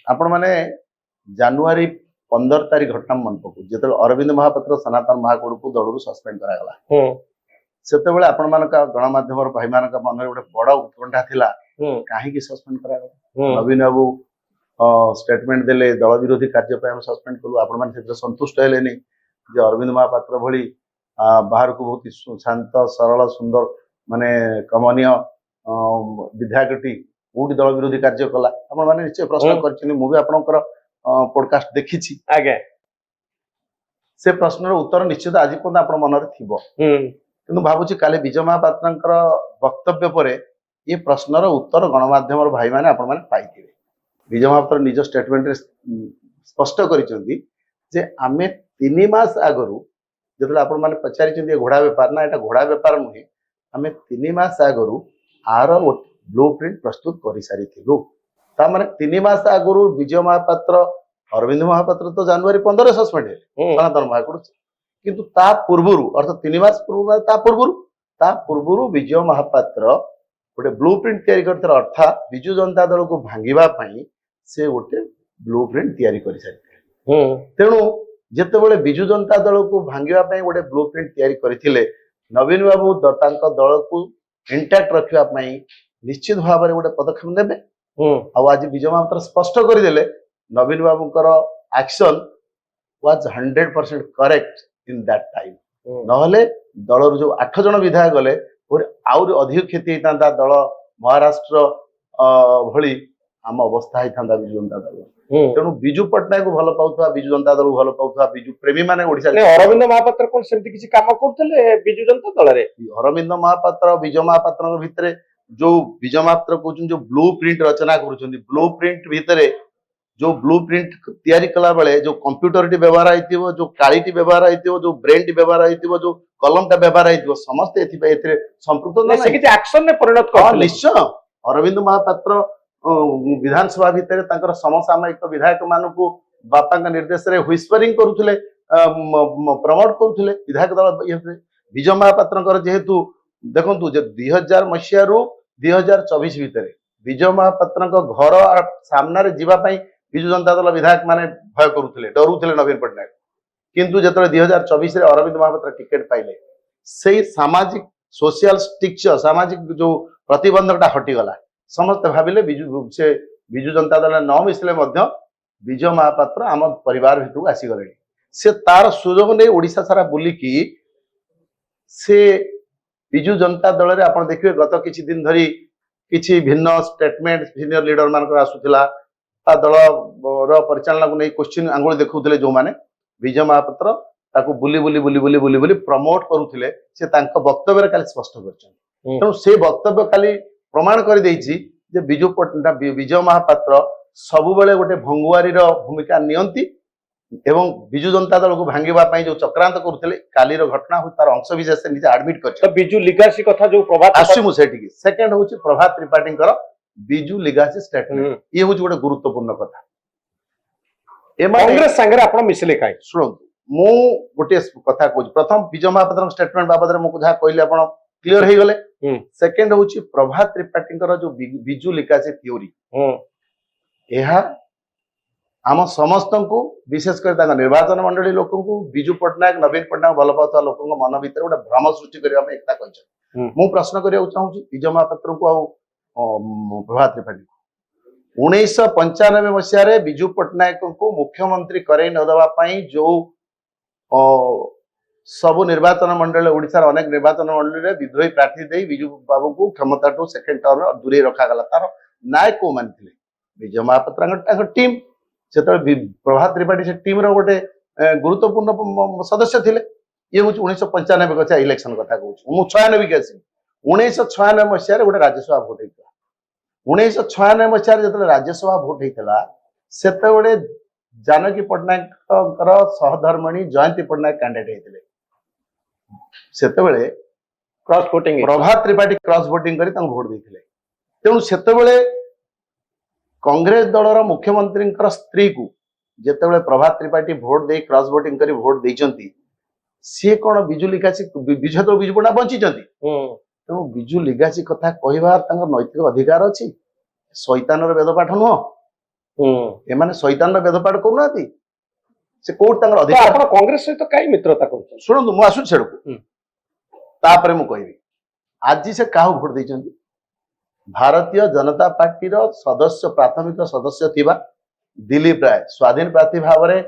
आपण माने जानुआरी 15 तारीख घटना मन पकु जेते अरविंद महापात्र सनातन महाकूड़ को दलरू सस्पेंड करा गला सेते आपण मान का गणमाध्यम भाई मान का मन गोटे बड़ उत्कंठा थिला काहे सस्पेंड करा गला नवीन बाबू स्टेटमेंट देले दल विरोधी कार्य पे हम सस्पेंड कलु आपण मान सेते संतुष्ट हेले नहीं जे अरविंद महापात्र भली बाहर को बहुत शांत सरल सुंदर माने कमनीय विधायकटी कोटी दल विरोधी कार्य कला आपण माने निश्चय प्रश्न करछिनी मु भी आपनकर पॉडकास्ट देखिछि आगे से प्रश्नर उत्तर निश्चित आज पर्यंत आपण मनरे थिबो किंतु भाबुछि काले विजय महापात्रंकर वक्तव्य परे ये प्रश्नर उत्तर गणमाध्यम भाई माने आपण माने पाइथिबे विजय महापात्र निज स्टेटमेंट रे स्पष्ट करिसेंती जे आमे 3 मास आगरु जेतले आपण माने पचारिसेंती घोड़ा व्यापार ना एटा घोड़ा व्यापार नुहे आमे 3 मास आगरु आर ब्लूप्रिंट प्रस्तुत करि सारी थिलु ता माने 3 मास आगरु विजय महापात्र अरविंद महापात्र तो जनवरी 15 सस्पेंड है सनातन महाकूड़ किंतु ता पूर्वरु अर्थात 3 मास पूर्व ता पूर्वरु विजय महापात्र गोटे ब्लूप्रिंट तयारी करथर अर्थात विजु जनता दल को भांगिबा पई से गोटे ब्लूप्रिंट तयारी करि सारी तेणु जेतेबेले विजु जनता दल को भांगिबा पई गोटे ब्लूप्रिंट तयारी करथिले नवीन बाबू तांको दल को इंटैक्ट रखिबा पई निश्चित भाव में गोटे पदक्षेप नेबे आज विजय महापात्र स्पष्ट करदेले नवीन बाबूकर action was 100% correct in that time नहले दल जो 8 जन विधायक गले आउर अधिक क्षति होता दल महाराष्ट्र भली आम अवस्था होता विजु जनता दल तेणु विजु पट्टनायक भल पाउथवा विजु जनता दल भल पाउथवा विजु प्रेमी माने ओडिसा अरविंद महापात्र कोन सेमति किछि काम करथले विजु जनता दल रे अरविंद महापात्र विजय महापात्र भितरे जो विजय महापात्र कहउछन जो ब्लू प्रिंट रचना करूछन ब्लू प्रिंट भितरे जो ब्लू प्रिंट तैयारी कला बेले जो कंप्यूटर टी व्यवहार आइतिबो जो कालीटी व्यवहार आइतिबो जो ब्रेन टी व्यवहार आइतिबो जो कलम टा व्यवहार आइतिबो समस्त एथे संपृक्त नै से किछि एक्शन ने परिणत कर निश्चय अरविंद महापात्र विधानसभा भितर तांकर समसामयिक विधायक मानकु बापा का निर्देश रे व्हिस्परिंग करूथले प्रमोट करूथले विधायक दल विजय महापात्रंकर जेहेतु देखंतु जे 2000 मसिया रु 2024 भितर विजय महापात्रंक घर सामना रे जीवा पई विजु जनता दल विधायक माने भय करूथले डरुथले नवीन पट्टनायक किंतु जेतले 2024 रे अरविंद महापात्र टिकेट पाइले सेही सामाजिक सोशल स्ट्रक्चर सामाजिक जो प्रतिबंधकटा हटि गला समस्त भाबिले विजु जनता दल न मिसले मध्य विजय महापात्र आम परिवार भितर आसी गले से तार सुजोग नै ओडिसा सारा बुली की से विजु जनता दल रे आपण देखिबे गत किछि दिन धरी किछि भिन्न स्टेटमेंट सीनियर लीडर मानकर आसुथिला ता दल रो परिचालन को नै क्वेश्चन आंगुल देखौथिले जो माने विजय महापात्र ताको बुली बुली बुली बुली बुली बुली प्रमोट करूथिले से तांको वक्तव्य रे काली स्पष्ट करछन तेणु से वक्तव्य काली प्रमाण कर देछि जे विजय महापात्र सबु बेले गोटे भंगुआरी रो भूमिका नियंती एवं विजु जनता दल को भांगिबा पई जो चक्रांत करूथिले काली रो घटना हो तार अंश विशेष से निजे एडमिट करछ तो विजु लिगासी कथा जो प्रभात आसी मु सेठी की सेकंड होछि प्रभात त्रिपाठीकर विजु लिगासी स्टेटमेंट ये होछि गोटे गुरुत्वपूर्ण कथा कांग्रेस संगे आपण मिसले काई सुनो मु गोटे कथा कहूँ प्रथम विजय महापात्र स्टेटमेंट बाबद में मुझे कहले आपण क्लियर हो गले सेकंड होछि प्रभात त्रिपाठीकर जो विजु लिगासी थ्योरी एहा आम समस्त को विशेष कर निर्वाचन मंडली लोक विजु पट्टनायक नवीन पट्टनायक भल पाता लोक मन भर गोटे भ्रम सृष्टि करने एकता कहते मु प्रश्न करने चाहूँगी विजय महापात्र को प्रभात त्रिपाठी 1995 मसीह विजु पट्टनायक को मुख्यमंत्री करे नदेवाई जो सबु निर्वाचन मंडल ओडिशा अनेक निर्वाचन मंडल विद्रोही प्रार्थी दे विजु बाबू को क्षमता टू सेकेंड टर्म दूरे रखागला तार नायक को मानी विजय महापात्र टीम से प्रभात त्रिपाठी से टीम रो गोटे गुरुत्वपूर्ण सदस्य थिले ये हूँ 1995 कथा इलेक्शन कथा कहूँ मुझे 96 के आसी 1996 मसीह गोटे राज्यसभा भोट होता 1996 मसीह जो राज्यसभा भोट होता से जानकी पट्टनायक सहधर्मिणी जयंती पट्टनायक कैंडिडेट होते से cross voting Prabhat Tripathi cross voting कर भोट देते तेणु से कांग्रेस दलर मुख्यमंत्री स्त्री को जिते प्रभात त्रिपाठी भोट दे क्रॉस वोटिंग कर भोट देती सी कौन विजु लिगासी विजय तो विजु पट्टनायक बंची तेणु विजु लिगासी कथा कहबार नैतिक अधिकार अच्छी शैतान वेद पाठ नुह एमाने शैतान बेदपाट करूना से कोर्ट तांकर तो अधिकार आपण कांग्रेस सहित कई मित्रता कर शुणु मु आसु छेड़ू तापरे मु कहबी आज से काहू भोट देइचंती भारतीय जनता पार्टी रो सदस्य प्राथमिक सदस्य थिबा दिलीप राय स्वाधीन प्रार्थी भाव में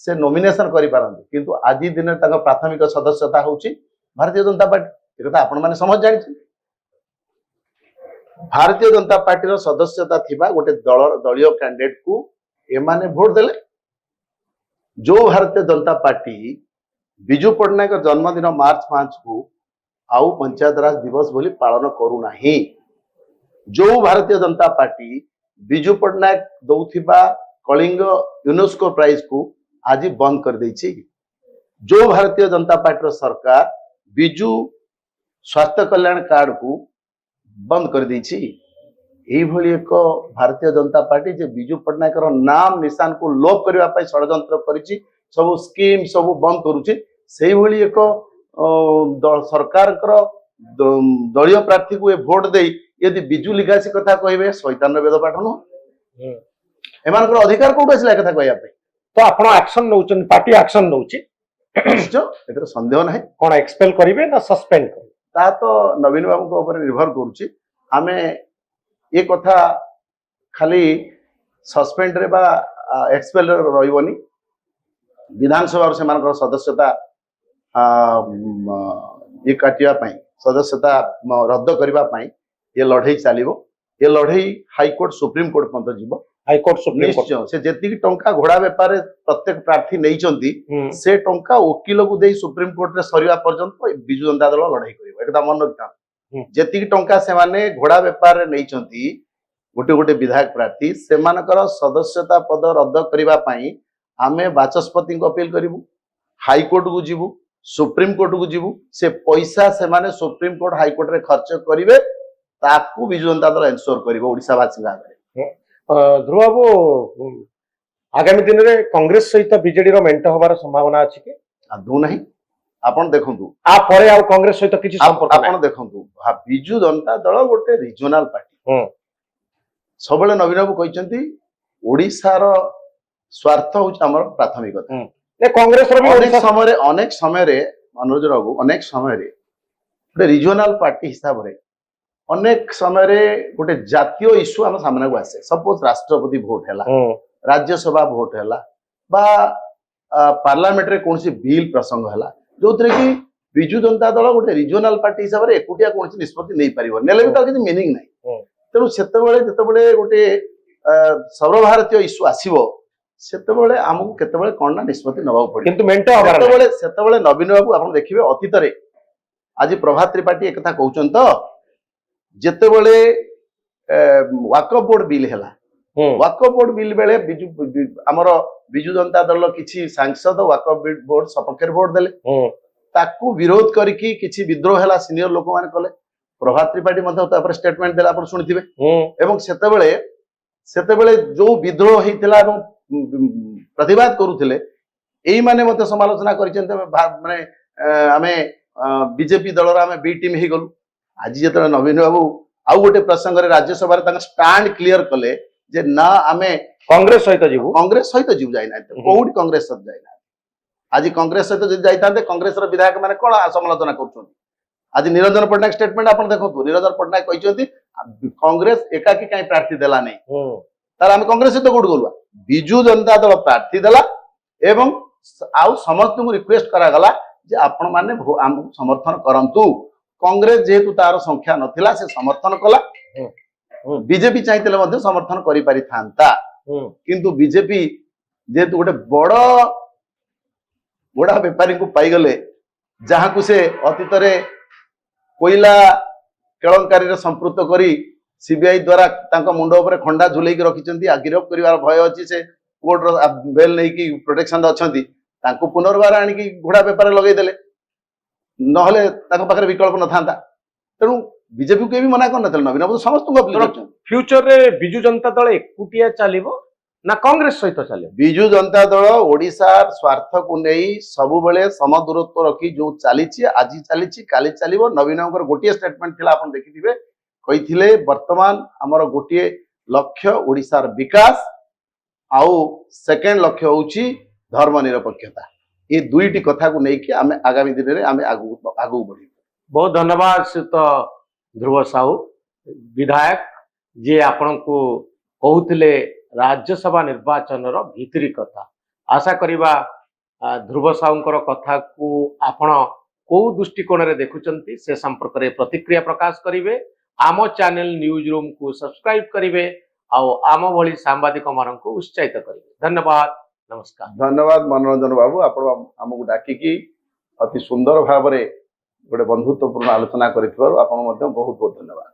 से नॉमिनेशन करि पारंती किंतु आज दिन तांकर प्राथमिक सदस्यता होची भारतीय जनता पार्टी एकता आपण माने समझ जानि भारतीय जनता पार्टी रो सदस्यता थिबा गोटे दलीय कैंडिडेट को एमाने भोट देले जो भारतीय जनता पार्टी विजु पट्टनायक जन्मदिन मार्च 5 को आउ पंचायत राज दिवस बोली पालन करू नाही जो भारतीय जनता पार्टी विजु पट्टनायक दौथिबा कलिंग यूनेस्को प्राइज को आज बंद कर देछि जो भारतीय जनता पार्टी रो सरकार विजु स्वास्थ्य कल्याण कार्ड को बंद कर देछि एही भली एक भारतीय जनता पार्टी जे विजु पट्टनायक रो नाम निशान को लोप करबा पई षडयंत्र करिछि सब स्कीम सब बंद करूछि सेही भली एक सरकार दलीय प्रार्थी को भोट दे यदि बिजु लिगासी कथा कहबे शैतान वेद पाठ नु एमानकर अधिकार कोड आसिला कथा कहया पे तो आपण एक्शन नउचन पार्टी एक्शन नउची निश्चय एतर संदेह नाही कोन एक्सपेल करिवे ना सस्पेंड करिवे ता तो नवीन बाबू को ऊपर निर्भर करूची आमे ये कथा खाली सस्पेंड रे बा एक्सपेल रे रहइबनी विधानसभा से मानकर सदस्यता ये काटिया पाई सदस्यता रद्द करबा पाई ये लड़ाई चलिबो ये लड़ाई हाईकोर्ट सुप्रीम कोर्ट पंत जीवो हाईकोर्ट सुप्रीम कोर्ट निश्चय से जेतिकी टंका घोड़ा व्यापार प्रत्येक प्रार्थी नैचंती से टंका वकील को दे सुप्रीम कोर्ट रे सरिया पर्यंत बिजु जनता दल लड़ाई करिवो एकदम मन रखता जेतिकी टंका से माने घोड़ा व्यापार रे नैचंती गोटे गोटे विधायक प्रार्थी से मानकर सदस्यता पद रद्द करबा पाई आमे बाचस्पति को अपील करिवु हाईकोर्ट को जीवु सुप्रीम कोर्ट को जीवु से पैसा से माने सुप्रीम कोर्ट हाईकोर्ट रे खर्च करिवे ताकू बिजु जनता दल एन्श्योर करिवो ओडिसा वासी आगे ध्रुव बाबू आगामी दिन में कांग्रेस सहित बीजेडी रो मेंट होबार संभावना अछि कि आदौ नहीं आपण देखंतु आ परे आ कांग्रेस सहित किछि संपर्क आपण देखंतु बिजु जनता दल गोटे रीजनल पार्टी सबले नवीन बाबू कहचंती ओडिसा रो स्वार्थ होच हमर प्राथमिकता ने कांग्रेस रो भी अनेक समय रे मनोज बाबू अनेक समय रे गोटे रीजनल पार्टी हिसाब रे अनेक समय रे गोटे जातीय इश्यू हम सामने को आसे सपोज राष्ट्रपति भोट हैला राज्यसभा भोट हैला बा पार्लियामेंट रे कोनसी बिल प्रसंग हैला जोतरे कि बिजु जनता दल गोटे रीजनल पार्टी हिसाब रे एकुटिया कोनसी निष्पत्ति नै परिबो नेले भी त किछि मीनिंग नै तेनु जेतेबेले गोटे सर्वभारतीय इश्यू आसीबो सेतेबेले हमकु केतेबेले कोन ना निष्पत्ति नबाउ पड़े किंतु मेंट होबार सेतेबेले नवीन बाबू आपण देखिबे अतीत रे आज प्रभात त्रिपाठी एक कथा कहउछन तो जेतेबेले वाकफ बोर्ड बिल हैला वाकफ बोर्ड बिल बेले बिजु हमर बिजु जनता दल किछि सांसद वाकफ बोर्ड सपक्षर वोट देले ताकू विरोध करिकि किछि विद्रोह हैला सीनियर लोक माने कले प्रभात त्रिपाठी मध्ये तापर स्टेटमेंट देला आपण सुनिथिबे एवं सेतेबेले जो विद्रोह हेतिला एवं प्रतिवाद करूथिले एई माने मते समालोचना करिसेंते माने आमे बीजेपी दल रा आमे बी टीम हे गलु आज जेतले नवीन बाबू आउ गोटे प्रसंग रे राज्यसभा रे तांका स्टैंड क्लियर कले जे ना आमे कांग्रेस सहित जीव जाइना कोउडी कांग्रेस सहित जाइना आज कांग्रेस सहित जदि जाइतांते कांग्रेस रो विधायक माने कोन समालोचना करछन आज निरंजन पट्टनायक स्टेटमेंट आपण देखो निरंजन पट्टनायक कहिसंती कांग्रेस एकाकी काई प्रार्थी देला नै तार हम कांग्रेस सहित कोड गलुआ बिजु जनता दल प्रार्थी देला एवं आउ समस्त को रिक्वेस्ट करा गला जे आपण माने हमकु समर्थन करंतु कांग्रेस जेहेतु तार संख्या नथिला से समर्थन कला बीजेपी चाहिए मध्य समर्थन करि पारि थांता किंतु बीजेपी जेहेतु गोटे बड़ा व्यापारी को पाई गले जहां को से अतीत रे कोयला केलंकारी रे संपृक्त करी सीबीआई द्वारा तांका मुंड ऊपर खंडा झुलेई के रखिचंती आ गिरफ करिवार भय अछि से कोर्ट रो बेल नै की प्रोटेक्शन अछंती तांको पुनर्बार आनी की घोड़ा व्यापार लगै देले नहले तांको पाखरे विकल्प न थांता तेनु बीजेपी को भी मना करन नवीन बाबू समस्त को अपील करछन फ्यूचर रे बिजु जनता दल एकुटिया चलिबो ना कांग्रेस सहित चलिबो बिजु जनता दल ओडिसा स्वार्थ को नै सब बेले समदूरत्व रखी जो चलीछि आज चलीछि काली चलिबो नवीन बाबूर गोटिए स्टेटमेंट थिला आपण देखिथिबे कहिथिले वर्तमान हमर गोटिए लक्ष्य ओडिसार विकास आउ सेकेंड लक्ष्य होउची धर्म निरपेक्षता। ये दुईटी कथा को लेकिन आम आगामी दिन में आम आगू बढ़। बहुत धन्यवाद श्रीयुत ध्रुव साहू विधायक जी आपण को कहते राज्यसभा निर्वाचन भितरी कथा। आशा करिबा ध्रुव साहूंकर कथा को आपण को दृष्टिकोण रे देखुचंती से संपर्क रे प्रतिक्रिया प्रकाश करिवे। आम चैनल न्यूज रूम को सब्सक्राइब करिवे आउ आम भली सांबादिक मान को उत्साहित करिवे। धन्यवाद नमस्कार। धन्यवाद मनोरंजन बाबू आपण आमको डाकिकी अति सुंदर भाव गोटे बंधुत्वपूर्ण आलोचना कर बहुत बहुत धन्यवाद।